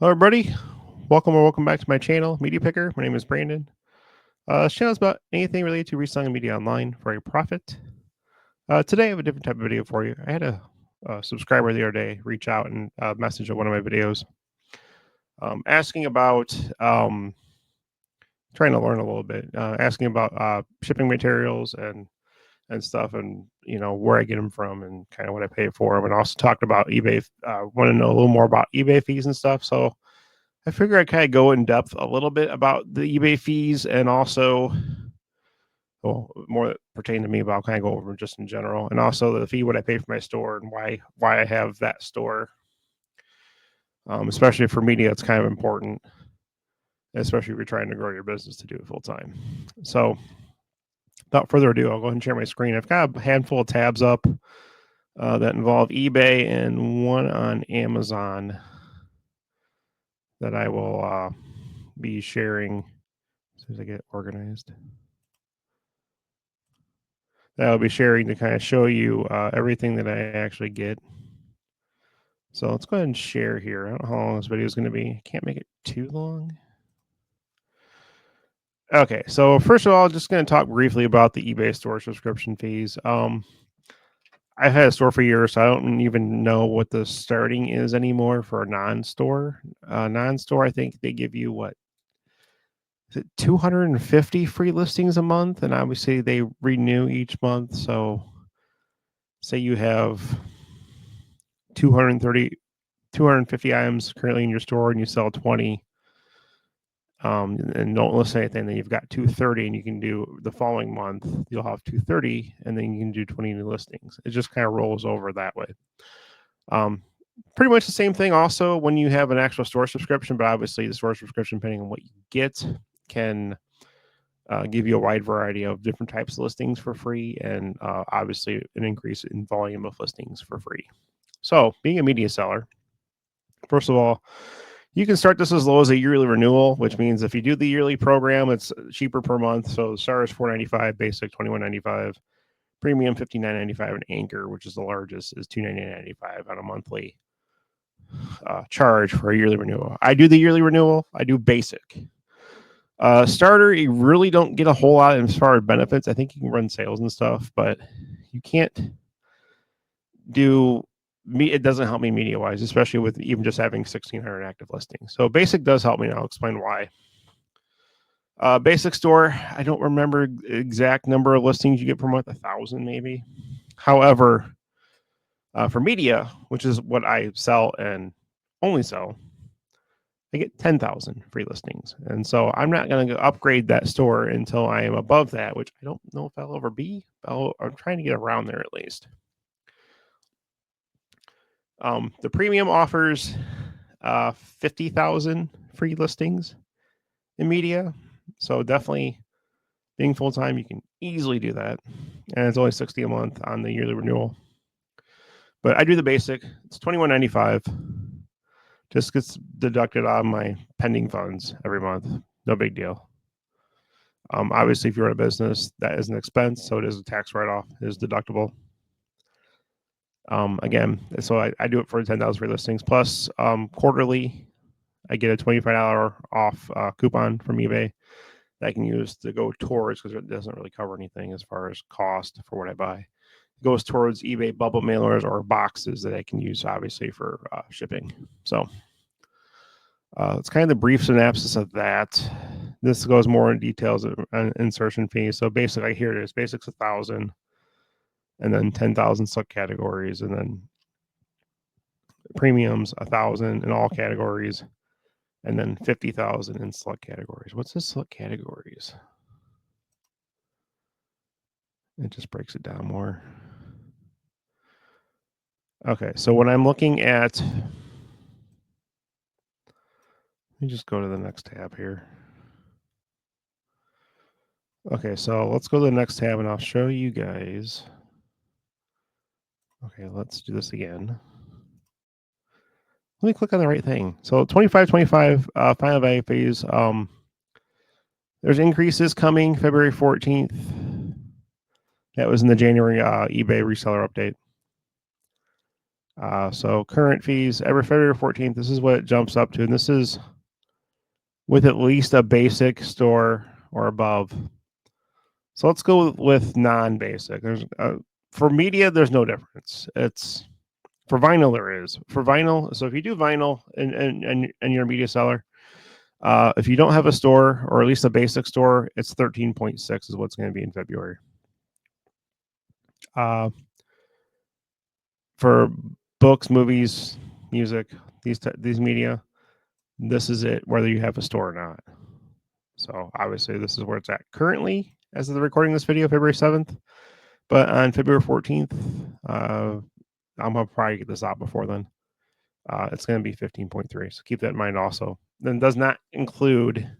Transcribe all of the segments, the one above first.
Hello, everybody. Welcome back to my channel, Media Picker. My name is Brandon. This channel is about anything related to reselling media online for a profit. Today, I have a different type of video for you. I had a subscriber the other day reach out and message on one of my videos asking about trying to learn a little bit, asking about shipping materials and stuff, and where I get them from and kind of what I pay for them, and also talked about eBay. Want to know a little more about eBay fees and stuff. So I figure I kind of go in depth a little bit about the eBay fees and also, well, more that pertain to me, but I'll kind of go over just in general, and also the fee what I pay for my store and why I have that store. Especially for media, it's kind of important, especially if you're trying to grow your business to do it full time. So, without further ado, I'll go ahead and share my screen. I've got a handful of tabs up that involve eBay and one on Amazon that I will be sharing as soon as I get organized. That I'll be sharing to kind of show you everything that I actually get. So let's go ahead and share here. I don't know how long this video is going to be. I can't make it too long. Okay, so first of all, just going to talk briefly about the eBay store subscription fees. I've had a store for years, so I don't even know what the starting is anymore for a non-store. Non-store, I think they give you what? Is it 250 free listings a month? And obviously they renew each month. So say you have 250 items currently in your store and you sell 20 and don't list anything, then you've got 230, and you can do the following month you'll have 230, and then you can do 20 new listings. It just kind of rolls over that way. Pretty much the same thing also when you have an actual store subscription, but obviously the store subscription, depending on what you get, can give you a wide variety of different types of listings for free, and obviously an increase in volume of listings for free. So being a media seller, first of all, you can start this as low as a yearly renewal, which means if you do the yearly program, it's cheaper per month. So the Star is $4.95, basic $21.95, premium $59.95, and Anchor, which is the largest, is $299.95 on a monthly charge for a yearly renewal. I do the yearly renewal. I do basic. Starter, you really don't get a whole lot as far as benefits. I think you can run sales and stuff, but you can't do me. It doesn't help me media wise, especially with even just having 1,600 active listings. So basic does help me, and I'll explain why. Basic store, I don't remember exact number of listings you get per month, 1,000 maybe. However, for media, which is what I sell and only sell, I get 10,000 free listings. And so I'm not going to upgrade that store until I am above that, which I don't know if I'll ever be. I'm trying to get around there at least. The premium offers 50,000 free listings in media. So definitely being full-time, you can easily do that. And it's only $60 a month on the yearly renewal. But I do the basic. It's $21.95. Just gets deducted out of my pending funds every month. No big deal. Obviously, if you're in a business, that is an expense, so it is a tax write-off. It is deductible. Again, so I do it for 10,000 free listings. Plus, quarterly, I get a $25 off coupon from eBay that I can use to go towards, because it doesn't really cover anything as far as cost for what I buy. It goes towards eBay bubble mailers or boxes that I can use, obviously, for shipping. So it's kind of the brief synopsis of that. This goes more in details on insertion fees. So basically, here it is. Basics 1,000, and then 10,000 subcategories, and then premiums 1,000 in all categories, and then 50,000 in select categories. What's this select categories? It just breaks it down more. Okay, so when I'm looking at, let me just go to the next tab here. Okay, so let's go to the next tab and I'll show you guys. Okay, let's do this again. Let me click on the right thing. So 25 final value fees. There's increases coming February 14th. That was in the January eBay reseller update. So current fees every February 14th. This is what it jumps up to, and this is with at least a basic store or above. So let's go with non-basic. There's for media, there's no difference. It's for vinyl there is. For vinyl, so if you do vinyl and you're a media seller, if you don't have a store or at least a basic store, it's 13.6 is what's going to be in February. For books, movies, music, these media, this is it, whether you have a store or not. So obviously, this is where it's at currently as of the recording of this video, February 7th. But on February 14th, I'm gonna probably get this out before then. It's going to be 15.3. So keep that in mind also. Then does not include.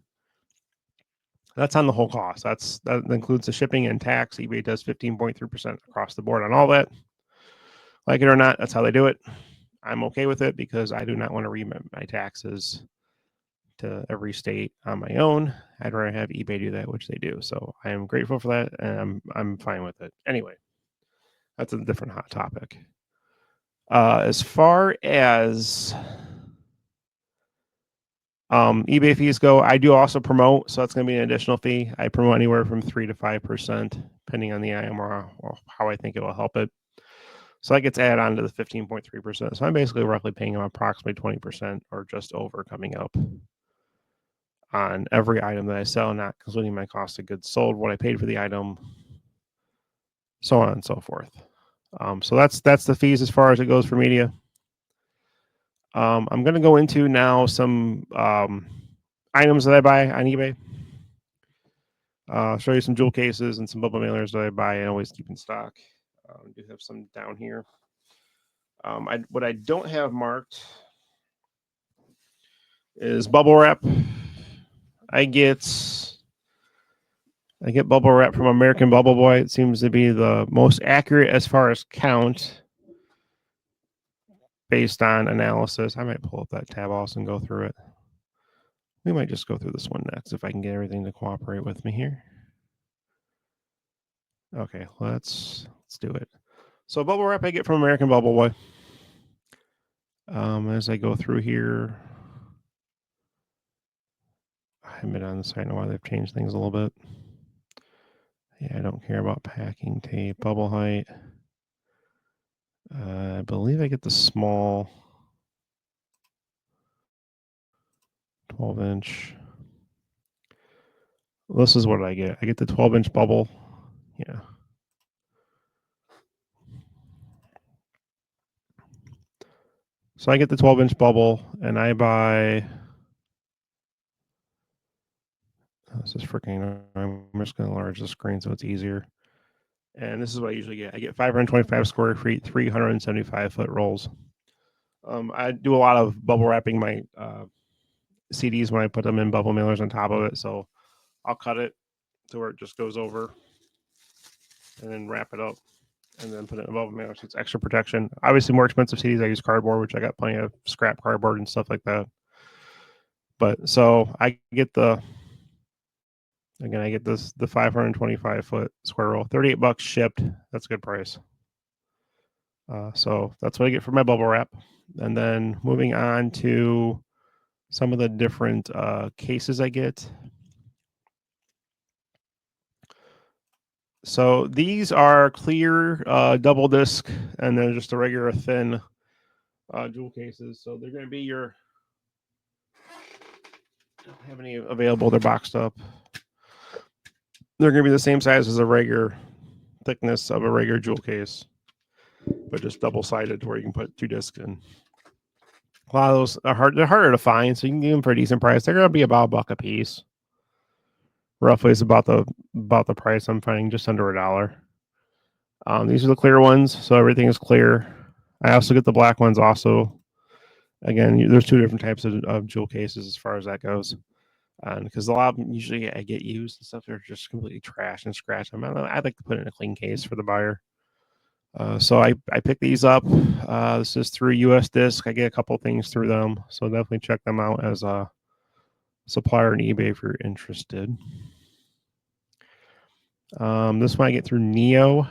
That's on the whole cost. That includes the shipping and tax. eBay does 15.3% across the board on all that. Like it or not, that's how they do it. I'm okay with it because I do not want to remit my taxes to every state on my own. I'd rather have eBay do that, which they do. So I am grateful for that, and I'm fine with it. Anyway, that's a different hot topic. As far as eBay fees go, I do also promote, so that's going to be an additional fee. I promote anywhere from 3 to 5%, depending on the item or how I think it will help it. So that gets added on to the 15.3%. So I'm basically roughly paying them approximately 20% or just over coming up on every item that I sell, not including my cost of goods sold, what I paid for the item, so on and so forth. So that's the fees as far as it goes for media. I'm going to go into now some items that I buy on eBay. Show you some jewel cases and some bubble mailers that I buy and always keep in stock. I do have some down here. What I don't have marked is bubble wrap. I get bubble wrap from American Bubble Boy. It seems to be the most accurate as far as count based on analysis. I might pull up that tab also and go through it. We might just go through this one next if I can get everything to cooperate with me here. Okay, let's do it. So bubble wrap I get from American Bubble Boy. As I go through here, I haven't been on the site in a while. They've changed things a little bit. Yeah, I don't care about packing tape, bubble height. I believe I get the small 12-inch. This is what I get. I get the 12-inch bubble. Yeah. So I get the 12-inch bubble, and I buy. This is freaking. I'm just going to enlarge the screen so it's easier. And this is what I usually get. I get 525 square feet, 375-foot rolls. I do a lot of bubble wrapping my CDs when I put them in bubble mailers on top of it. So I'll cut it to where it just goes over and then wrap it up and then put it in a bubble mailer so it's extra protection. Obviously, more expensive CDs, I use cardboard, which I got plenty of scrap cardboard and stuff like that. But so I get the 525-foot square roll, $38 shipped. That's a good price. So that's what I get for my bubble wrap. And then moving on to some of the different cases I get. So these are clear double disc, and they're just a regular thin jewel cases. So they're going to be your. I don't have any available. They're boxed up. They're going to be the same size as a regular thickness of a regular jewel case, but just double sided to where you can put 2 discs in. A lot of those are hard. They're harder to find, so you can get them for a decent price. They're going to be about $1 a piece. Roughly, is about the price I'm finding, just under $1. These are the clear ones, so everything is clear. I also get the black ones also. Again, there's 2 different types of jewel cases as far as that goes. Because a lot of them usually I get used and stuff, they're just completely trash and scratch. I'd like to put in a clean case for the buyer. So I pick these up. This is through US Disc. I get a couple things through them, so definitely check them out as a supplier on eBay if you're interested. This one I get through Neo,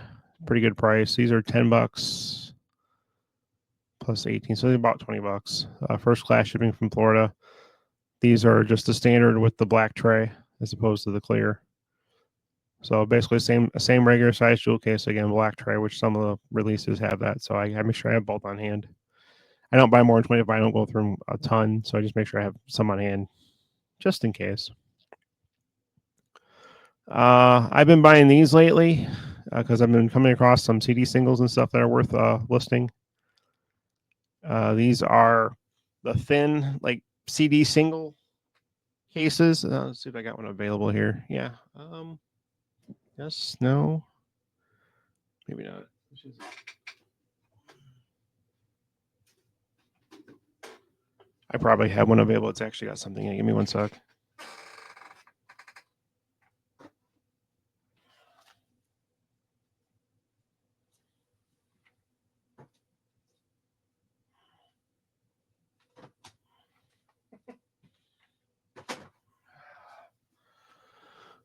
pretty good price. These are $10 plus 18, so about $20. First class shipping from Florida. These are just the standard with the black tray as opposed to the clear. So basically, same regular size jewel case, again, black tray, which some of the releases have that. So I make sure I have both on hand. I don't buy more than 25. I don't go through a ton, so I just make sure I have some on hand just in case. I've been buying these lately because I've been coming across some CD singles and stuff that are worth listing. These are the thin, like CD single cases. Let's see if I got one available here. Yeah. Yes. No. Maybe not. I probably have one available. It's actually got something in it. Give me one sec.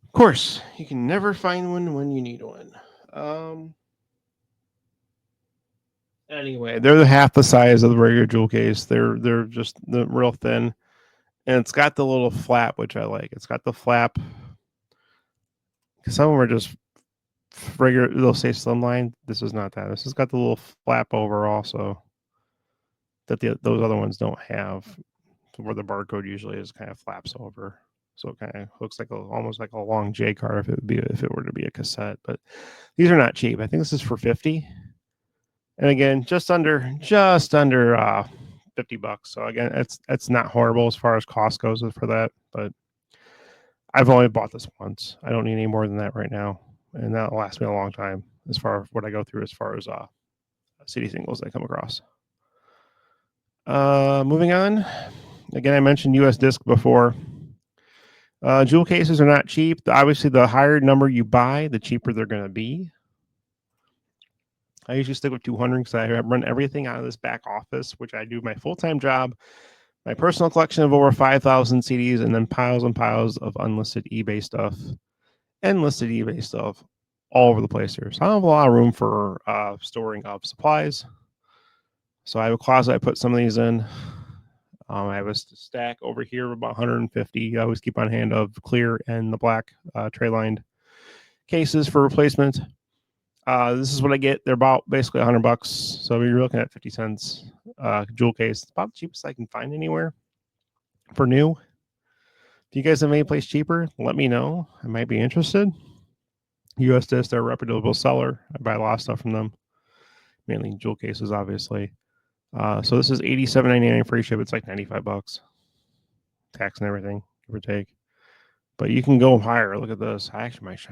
Of course, you can never find one when you need one. Anyway, they're half the size of the regular jewel case. They're just real thin, and it's got the little flap, which I like. It's got the flap. Some of them are just regular. They'll say slimline. This is not that. This has got the little flap over also that those other ones don't have, where the barcode usually is kind of flaps over. So it kind of looks like almost like a long J card if it were to be a cassette. But these are not cheap. I think this is for 50. And again, just under $50. So again, it's not horrible as far as cost goes for that. But I've only bought this once. I don't need any more than that right now, and that'll last me a long time as far as what I go through as far as CD singles I come across. Moving on. Again, I mentioned US disc before. Jewel cases are not cheap. Obviously, the higher number you buy, the cheaper they're going to be. I usually stick with 200 because I run everything out of this back office, which I do my full-time job, my personal collection of over 5,000 CDs, and then piles and piles of unlisted eBay stuff and listed eBay stuff all over the place here. So I don't have a lot of room for storing of supplies. So I have a closet I put some of these in. I have a stack over here of about 150. I always keep on hand of clear and the black tray-lined cases for replacement. This is what I get. They're about basically $100. So you're looking at 50 cents jewel case. It's about the cheapest I can find anywhere for new. If you guys have any place cheaper, let me know. I might be interested. US Disc, they're a reputable seller. I buy a lot of stuff from them, mainly jewel cases, obviously. So this is $87.99 free ship. It's like $95, tax and everything, give or take. But you can go higher. Look at this. I should probably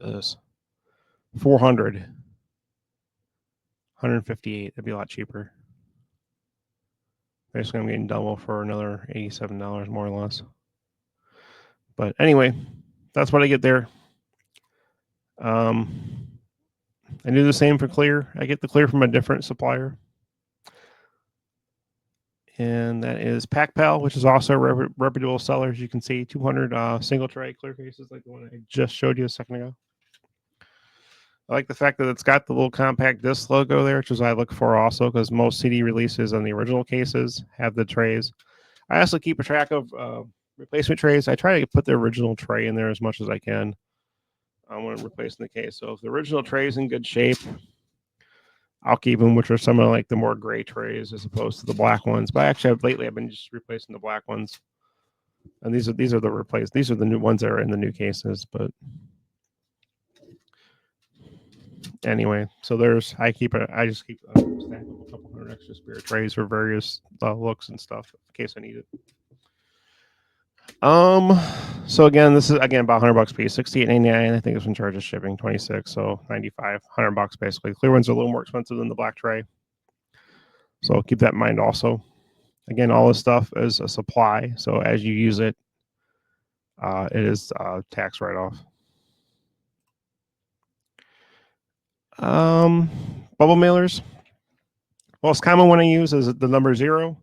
do this. 400, 158. That'd be a lot cheaper. Basically, I'm getting double for another $87 more or less. But anyway, that's what I get there. I do the same for clear. I get the clear from a different supplier. And that is PackPal, which is also a reputable seller. As you can see, 200 single tray clear cases like the one I just showed you a second ago. I like the fact that it's got the little compact disc logo there, which is what I look for also, because most CD releases on the original cases have the trays. I also keep a track of replacement trays. I try to put the original tray in there as much as I can when I'm replacing the case. So if the original tray is in good shape, I'll keep them, which are some of like the more gray trays as opposed to the black ones. But actually, I've been just replacing the black ones, and these are the replaced. These are the new ones that are in the new cases. But anyway, so I just keep a stack of a couple hundred extra spare trays for various looks and stuff in case I need it. So again, this is about $100 piece, $68.99. I think this one charges shipping $26, so $95, $100 basically. Clear ones are a little more expensive than the black tray, so keep that in mind also. Again, all this stuff is a supply, so as you use it, it is tax write-off. Bubble mailers. Most common one I use is the number 0.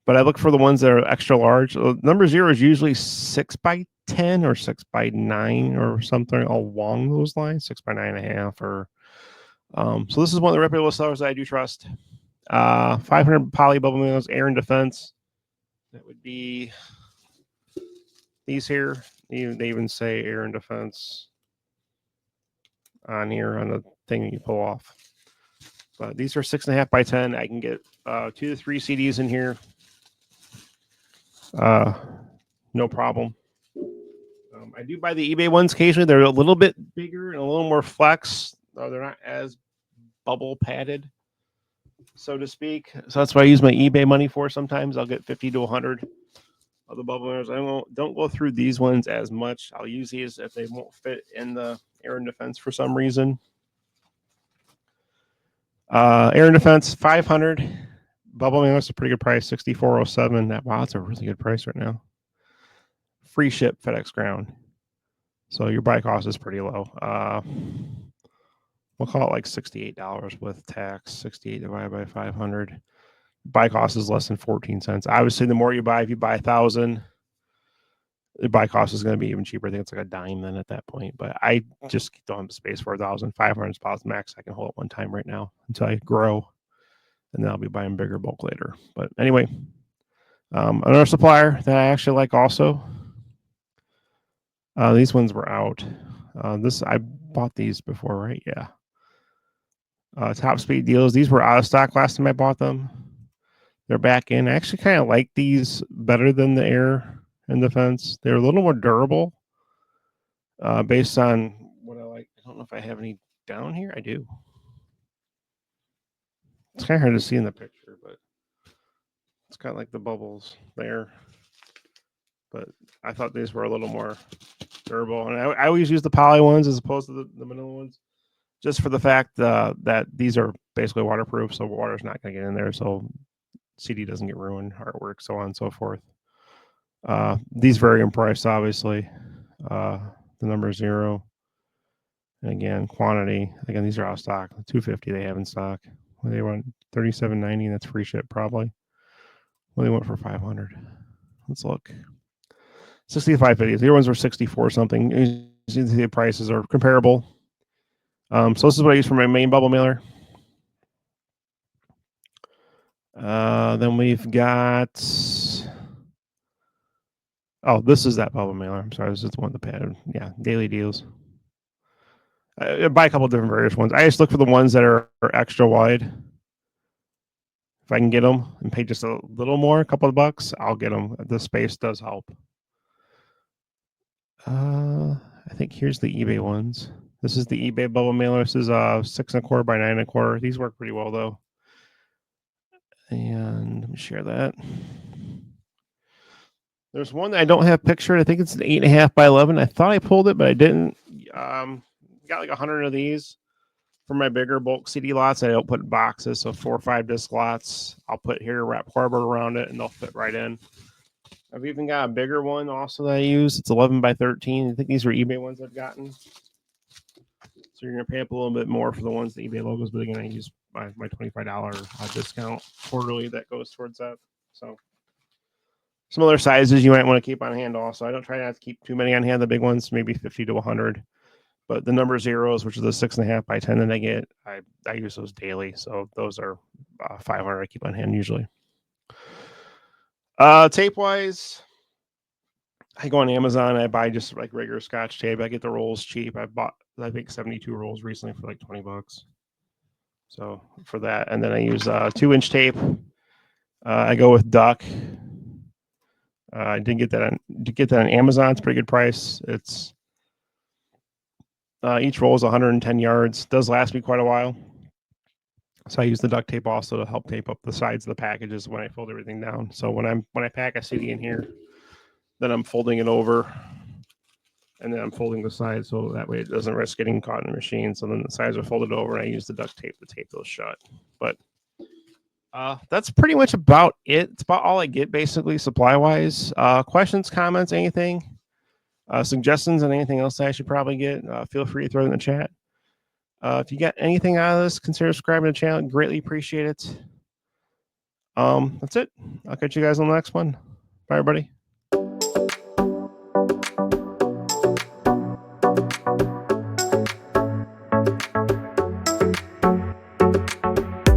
But I look for the ones that are extra large. Number 0 is usually 6x10 or 6x9 or something along those lines, 6x9.5. Or so this is one of the reputable sellers that I do trust. 500 poly bubble mailers, air and defense. That would be these here. They even say air and defense on here on the thing that you pull off. But these are 6.5 by 10. I can get 2 to 3 CDs in here. No problem. I do buy the eBay ones occasionally. They're a little bit bigger and a little more flex. They're not as bubble padded, so to speak. So that's what I use my eBay money for. Sometimes I'll get 50 to 100 of the bubble mailers. Don't go through these ones as much. I'll use these if they won't fit in the air and defense for some reason. Air and defense 500. Bubble mailers a pretty good price, $64.07. Wow, that's a really good price right now. Free ship FedEx ground. So your buy cost is pretty low. We'll call it like $68 with tax. 68 divided by 500. Buy cost is less than 14 cents. Obviously, the more you buy, if you buy 1,000, the buy cost is going to be even cheaper. I think it's like a dime then at that point. But I just don't have the space for 1,500 spots max. I can hold it one time right now until I grow, and then I'll be buying bigger bulk later. But anyway, another supplier that I actually like also. These ones were out. I bought these before, right? Yeah. Top speed deals. These were out of stock last time I bought them. They're back in. I actually kind of like these better than the air and defense. They're a little more durable. Based on what I like. I don't know if I have any down here. I do. It's kind of hard to see in the picture, but it's got like the bubbles there. But I thought these were a little more durable. And I always use the poly ones as opposed to the manila ones, just for the fact that these are basically waterproof, so water's not going to get in there, so CD doesn't get ruined, artwork, so on and so forth. These vary in price, obviously. The number 0. And again, quantity. Again, these are out of stock. 250 they have in stock. Well, they want $37.90. That's free ship probably. Well, they went for 500. Let's look. 65.50. The other ones were 64 something. You see the prices are comparable. So this is what I use for my main bubble mailer. Then we've got. Oh, this is that bubble mailer. I'm sorry, this is the one with the pattern. Yeah, daily deals. I buy a couple different various ones. I just look for the ones that are extra wide. If I can get them and pay just a little more, a couple of bucks, I'll get them. The space does help. I think here's the eBay ones. This is the eBay bubble mailer. This is 6 1/4 by 9 1/4. These work pretty well though. And let me share that. There's one that I don't have pictured. I think it's an 8.5 by 11. I thought I pulled it, but I didn't. Got like 100 of these for my bigger bulk CD lots. I don't put boxes, so 4 or 5 disc lots. I'll put here, wrap cardboard around it, and they'll fit right in. I've even got a bigger one also that I use. It's 11 by 13. I think these are eBay ones I've gotten. So you're going to pay up a little bit more for the ones, the eBay logos, but again, I use my $25 discount quarterly that goes towards that. So some other sizes you might want to keep on hand also. I don't try not to keep too many on hand. The big ones, maybe 50 to 100. But the number 0s, which are the 6.5 by 10 that I get, I use those daily. So those are 500 I keep on hand usually. Tape wise, I go on Amazon. I buy just like regular Scotch tape. I get the rolls cheap. I bought, I think, 72 rolls recently for like $20. So for that, and then I use 2-inch tape. I go with Duck. I did get that on Amazon. It's a pretty good price. It's each roll is 110 yards. Does last me quite a while. So I use the duct tape also to help tape up the sides of the packages when I fold everything down. So when I pack a CD in here, then I'm folding it over, and then I'm folding the sides so that way it doesn't risk getting caught in the machine. So then the sides are folded over, and I use the duct tape to tape those shut. But that's pretty much about it. It's about all I get basically supply wise. Questions, comments, anything, suggestions, and anything else that I should probably get, feel free to throw it in the chat. If you got anything out of this, consider subscribing to the channel. Greatly appreciate it. That's it. I'll catch you guys on the next one. Bye, everybody.